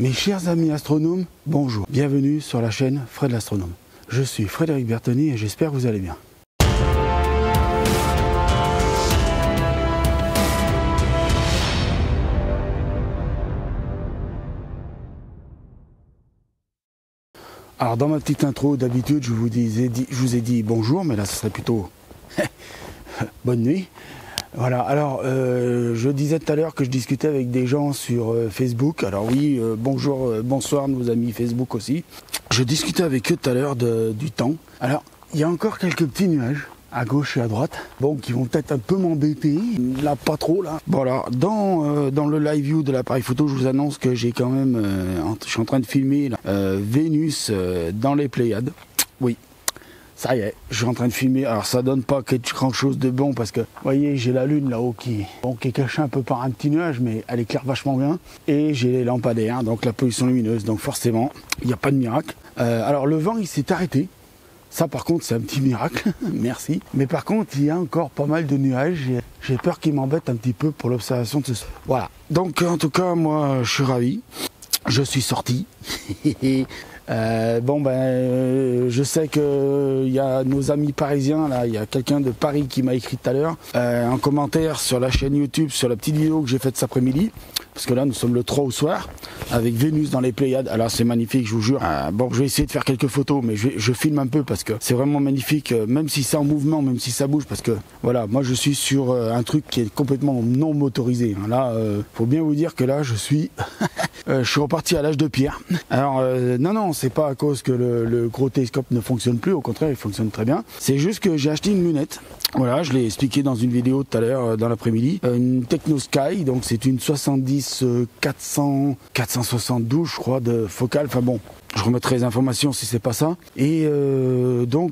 Mes chers amis astronomes, bonjour. Bienvenue sur la chaîne Fred l'Astronome. Je suis Frédéric Bertoni et j'espère que vous allez bien. Alors dans ma petite intro, d'habitude je vous ai dit bonjour, mais là ce serait plutôt bonne nuit. Voilà, alors je disais tout à l'heure que je discutais avec des gens sur Facebook. Alors oui, bonjour, bonsoir nos amis Facebook aussi. Je discutais avec eux tout à l'heure du temps. Alors, il y a encore quelques petits nuages à gauche et à droite, bon, qui vont peut-être un peu m'embêter, là pas trop là. Bon alors, dans le live view de l'appareil photo, je vous annonce que j'ai quand même, je suis en train de filmer là, Vénus dans les Pléiades. Oui. Ça y est, je suis en train de filmer. Alors ça donne pas grand chose de bon parce que, vous voyez, j'ai la lune là-haut qui est cachée un peu par un petit nuage, mais elle éclaire vachement bien. Et j'ai les lampadaires, donc la pollution lumineuse. Donc forcément, il n'y a pas de miracle. Alors le vent, il s'est arrêté. Ça par contre, c'est un petit miracle. Merci. Mais par contre, il y a encore pas mal de nuages. J'ai peur qu'ils m'embêtent un petit peu pour l'observation de ce soir. Voilà. Donc en tout cas, moi, je suis ravi. Je suis sorti. Je sais que il y a nos amis parisiens là, il y a quelqu'un de Paris qui m'a écrit tout à l'heure un commentaire sur la chaîne YouTube sur la petite vidéo que j'ai faite cet après-midi, parce que là nous sommes le 3 au soir avec Vénus dans les Pléiades. Alors c'est magnifique, je vous jure. Bon, je vais essayer de faire quelques photos, mais je filme un peu parce que c'est vraiment magnifique, même si c'est en mouvement, même si ça bouge, parce que voilà, moi je suis sur un truc qui est complètement non motorisé. Là, faut bien vous dire que là je suis je suis reparti à l'âge de pierre. Alors non, c'est pas à cause que le gros télescope ne fonctionne plus, au contraire il fonctionne très bien. C'est juste que j'ai acheté une lunette. Voilà, je l'ai expliqué dans une vidéo tout à l'heure dans l'après-midi. Une Techno Sky, donc c'est une 70 472 je crois de focale. Enfin bon, je remettrai les informations si c'est pas ça. Et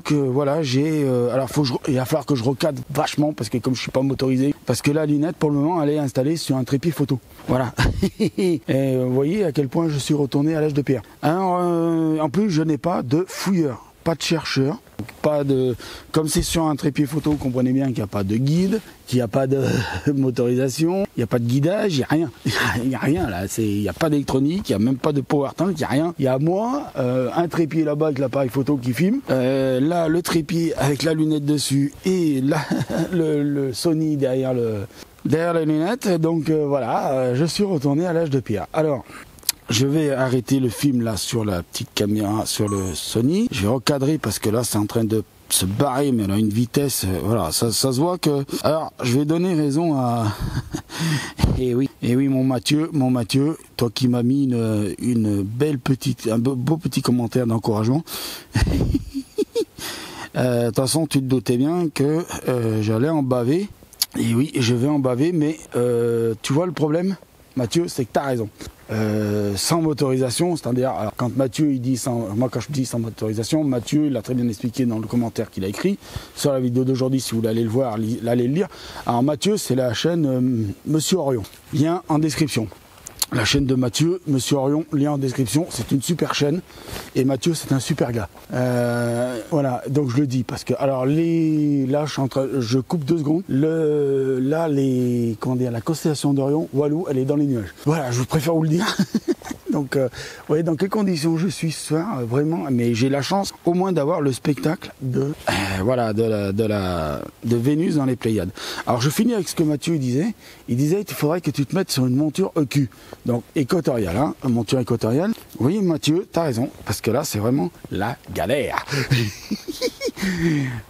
voilà, j'ai alors il va falloir que je recadre vachement parce que comme je suis pas motorisé, parce que la lunette pour le moment elle est installée sur un trépied photo. Voilà. Et vous voyez à quel point je suis retourné à l'âge de pierre. Alors en plus je n'ai pas de fouilleur, pas de chercheur, pas de, comme c'est sur un trépied photo, vous comprenez bien qu'il n'y a pas de guide, qu'il n'y a pas de motorisation, il n'y a pas de guidage, il n'y a rien. Il n'y a rien là, il n'y a pas d'électronique, il n'y a même pas de power tank, il n'y a rien. Il y a moi, un trépied là-bas avec l'appareil photo qui filme, là le trépied avec la lunette dessus et là le Sony derrière la lunette. Donc voilà, je suis retourné à l'âge de pierre. Alors, je vais arrêter le film là sur la petite caméra, sur le Sony. Je vais recadrer parce que là c'est en train de se barrer, mais à une vitesse, voilà, ça se voit que... Alors, je vais donner raison à... et oui, mon Mathieu, toi qui m'as mis une belle petite, un beau petit commentaire d'encouragement. De toute façon, tu te doutais bien que j'allais en baver. Et oui, je vais en baver, mais tu vois le problème, Mathieu, c'est que tu as raison. Sans motorisation, c'est-à-dire, alors quand Mathieu il dit moi quand je dis sans motorisation, Mathieu il l'a très bien expliqué dans le commentaire qu'il a écrit sur la vidéo d'aujourd'hui. Si vous voulez aller le voir, allez le lire. Alors Mathieu, c'est la chaîne Monsieur Orion, lien en description. La chaîne de Mathieu, Monsieur Orion, lien en description, c'est une super chaîne et Mathieu c'est un super gars. Voilà, donc je le dis parce que alors là je coupe 2 secondes. La constellation d'Orion, Walou, elle est dans les nuages. Voilà, je préfère vous le dire. Donc, vous voyez dans quelles conditions je suis ce soir, vraiment. Mais j'ai la chance au moins d'avoir le spectacle de Vénus dans les Pléiades. Alors, je finis avec ce que Mathieu disait. Il disait qu'il faudrait que tu te mettes sur une monture EQ, donc équatoriale, hein, une monture équatoriale. Oui, Mathieu, t'as raison, parce que là, c'est vraiment la galère.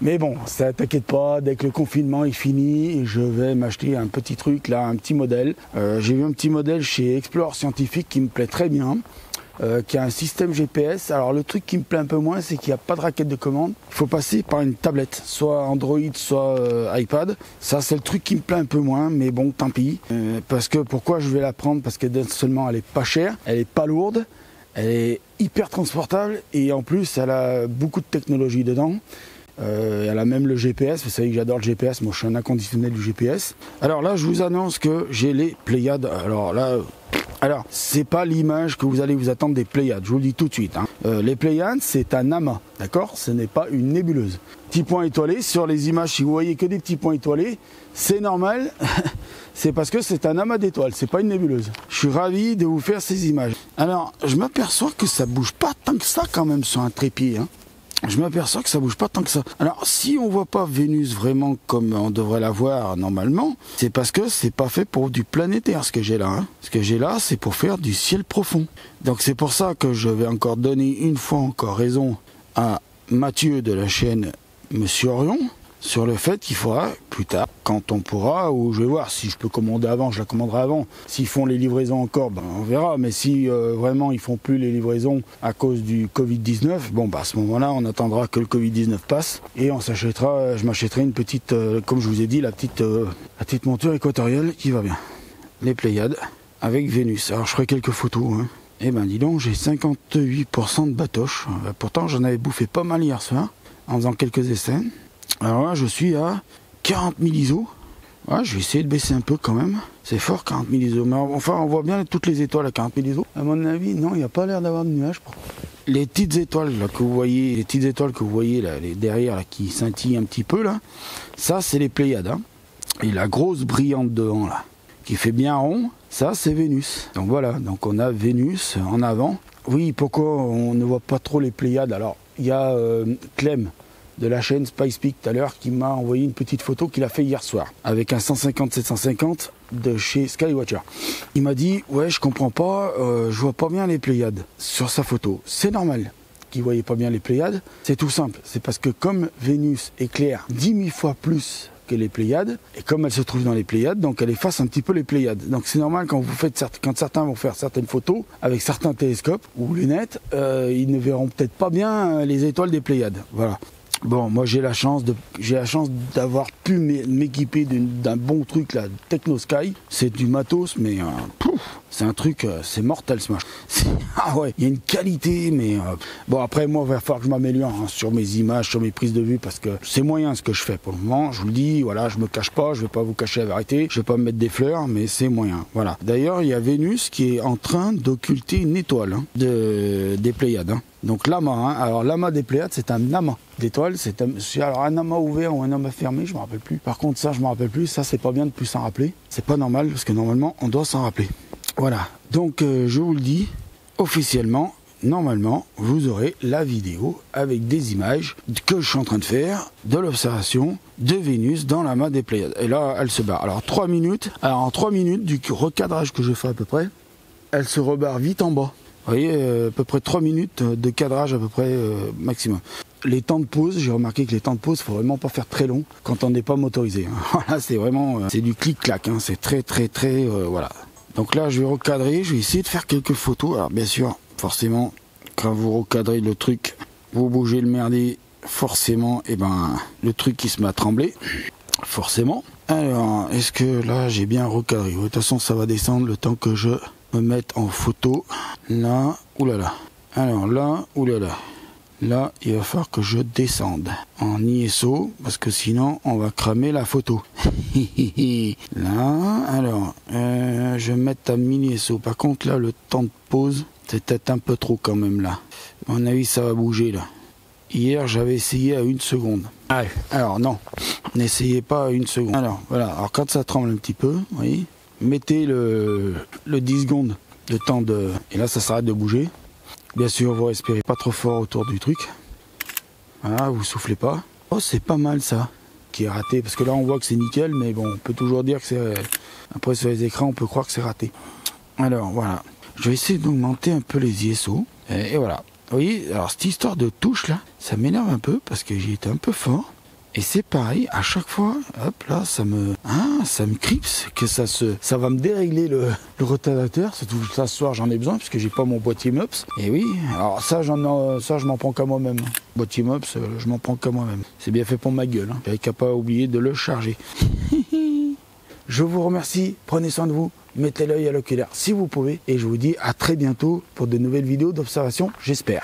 Mais bon, ça t'inquiète pas, dès que le confinement est fini, je vais m'acheter un petit truc là, un petit modèle. J'ai vu un petit modèle chez Explore Scientifique qui me plaît très bien, qui a un système GPS. Alors le truc qui me plaît un peu moins, c'est qu'il n'y a pas de raquette de commande. Il faut passer par une tablette, soit Android, soit iPad. Ça c'est le truc qui me plaît un peu moins, mais bon, tant pis. Parce que pourquoi je vais la prendre? Parce que seulement elle est pas chère, elle est pas lourde. Elle est hyper transportable et en plus elle a beaucoup de technologie dedans. Elle a même le GPS, vous savez que j'adore le GPS, moi je suis un inconditionnel du GPS. Alors là je vous annonce que j'ai les Pléiades, alors là Alors, c'est pas l'image que vous allez vous attendre des Pléiades, je vous le dis tout de suite. Hein. Les Pléiades, c'est un amas, d'accord? Ce n'est pas une nébuleuse. Petits points étoilés, sur les images, si vous voyez que des petits points étoilés, c'est normal, c'est parce que c'est un amas d'étoiles, c'est pas une nébuleuse. Je suis ravi de vous faire ces images. Alors, je m'aperçois que ça bouge pas tant que ça quand même sur un trépied, hein. Je m'aperçois que ça bouge pas tant que ça. Alors, si on voit pas Vénus vraiment comme on devrait la voir normalement, c'est parce que c'est pas fait pour du planétaire ce que j'ai là. Hein. Ce que j'ai là, c'est pour faire du ciel profond. Donc c'est pour ça que je vais encore donner une fois encore raison à Mathieu de la chaîne Monsieur Orion sur le fait qu'il faudra plus tard, quand on pourra, ou je vais voir si je peux commander avant, je la commanderai avant. S'ils font les livraisons encore, ben on verra. Mais si vraiment ils font plus les livraisons à cause du Covid-19, bon bah à ce moment-là, on attendra que le Covid-19 passe et on s'achètera. Je m'achèterai une petite, comme je vous ai dit, la petite monture équatoriale qui va bien. Les Pléiades avec Vénus. Alors je ferai quelques photos. Hein. Eh ben dis donc, j'ai 58% de batoche. Pourtant j'en avais bouffé pas mal hier soir en faisant quelques essais. Alors là, je suis à 40 000 ISO. Ouais, je vais essayer de baisser un peu quand même. C'est fort, 40 000 ISO. Mais enfin, on voit bien toutes les étoiles à 40 000 ISO. À mon avis, non, il n'y a pas l'air d'avoir de nuages. Les petites étoiles là, que vous voyez, là, les derrière là, qui scintillent un petit peu là, ça c'est les Pléiades. Hein. Et la grosse brillante devant là, qui fait bien rond, ça c'est Vénus. Donc voilà, donc on a Vénus en avant. Oui, pourquoi on ne voit pas trop les Pléiades? Alors, il y a Clem de la chaîne Spice Peak tout à l'heure qui m'a envoyé une petite photo qu'il a fait hier soir avec un 150-750 de chez Skywatcher. Il m'a dit ouais, je comprends pas, je vois pas bien les Pléiades sur sa photo. C'est normal qu'il voyait pas bien les Pléiades, c'est tout simple, c'est parce que comme Vénus éclaire 10 000 fois plus que les Pléiades, et comme elle se trouve dans les Pléiades, donc elle efface un petit peu les Pléiades. Donc c'est normal quand certains vont faire certaines photos avec certains télescopes ou lunettes, ils ne verront peut-être pas bien les étoiles des Pléiades. Voilà. Bon, moi j'ai la chance d'avoir pu m'équiper d'un bon truc là, Techno Sky. C'est du matos, mais c'est un truc, c'est mortel ce match. Ah ouais, il y a une qualité, mais bon après moi il va falloir que je m'améliore hein, sur mes images, sur mes prises de vue, parce que c'est moyen ce que je fais pour le moment. Je vous le dis, voilà, je me cache pas, je vais pas vous cacher la vérité, je vais pas me mettre des fleurs, mais c'est moyen. Voilà. D'ailleurs, il y a Vénus qui est en train d'occulter une étoile hein, des Pléiades. Hein. Donc l'amas, hein. Alors l'amas des Pléiades, c'est un amas d'étoiles, c'est alors un amas ouvert ou un amas fermé, je me rappelle plus. Par contre ça, je me rappelle plus, ça c'est pas bien de plus s'en rappeler. C'est pas normal parce que normalement on doit s'en rappeler. Voilà, donc je vous le dis, officiellement, normalement, vous aurez la vidéo avec des images que je suis en train de faire de l'observation de Vénus dans l'amas des Pléiades. Et là, elle se barre. Alors 3 minutes, alors en 3 minutes du recadrage que je fais à peu près, elle se rebarre vite en bas. Vous voyez, à peu près 3 minutes de cadrage à peu près maximum. Les temps de pause, j'ai remarqué que les temps de pause, il faut vraiment pas faire très long quand on n'est pas motorisé. Voilà, c'est vraiment, c'est du clic-clac, hein, c'est très, voilà. Donc là, je vais recadrer, je vais essayer de faire quelques photos. Alors bien sûr, forcément, quand vous recadrez le truc, vous bougez le merdier, forcément, et ben, le truc qui se met à trembler, forcément. Alors, est-ce que là, j'ai bien recadré? De toute façon, ça va descendre le temps que je me mette en photo. Là, oulala. Alors là, oulala. Là, il va falloir que je descende en ISO, parce que sinon, on va cramer la photo. Là, alors, je vais mettre à 1000 ISO. Par contre, là, le temps de pause, c'est peut-être un peu trop quand même, là. À mon avis, ça va bouger, là. Hier, j'avais essayé à 1 seconde. Ah, alors, non, n'essayez pas à 1 seconde. Alors, voilà. Alors, quand ça tremble un petit peu, vous voyez, mettez le 10 secondes de temps de... Et là, ça s'arrête de bouger. Bien sûr, vous respirez pas trop fort autour du truc. Voilà, vous soufflez pas. Oh, c'est pas mal ça, qui est raté. Parce que là, on voit que c'est nickel, mais bon, on peut toujours dire que c'est... Après, sur les écrans, on peut croire que c'est raté. Alors, voilà. Je vais essayer d'augmenter un peu les ISO. Et voilà. Vous voyez, alors cette histoire de touche là, ça m'énerve un peu parce que j'ai été un peu fort. Et c'est pareil, à chaque fois, hop là, ça me cripse, que ça va me dérégler le retardateur. Surtout ça, ce soir, j'en ai besoin puisque j'ai pas mon boîtier MUPS. Et oui, alors ça, je m'en prends qu'à moi-même. Boîtier MUPS, je m'en prends qu'à moi-même. C'est bien fait pour ma gueule, hein. J'avais qu'à pas oublier de le charger. Je vous remercie, prenez soin de vous, mettez l'œil à l'oculaire si vous pouvez. Et je vous dis à très bientôt pour de nouvelles vidéos d'observation, j'espère.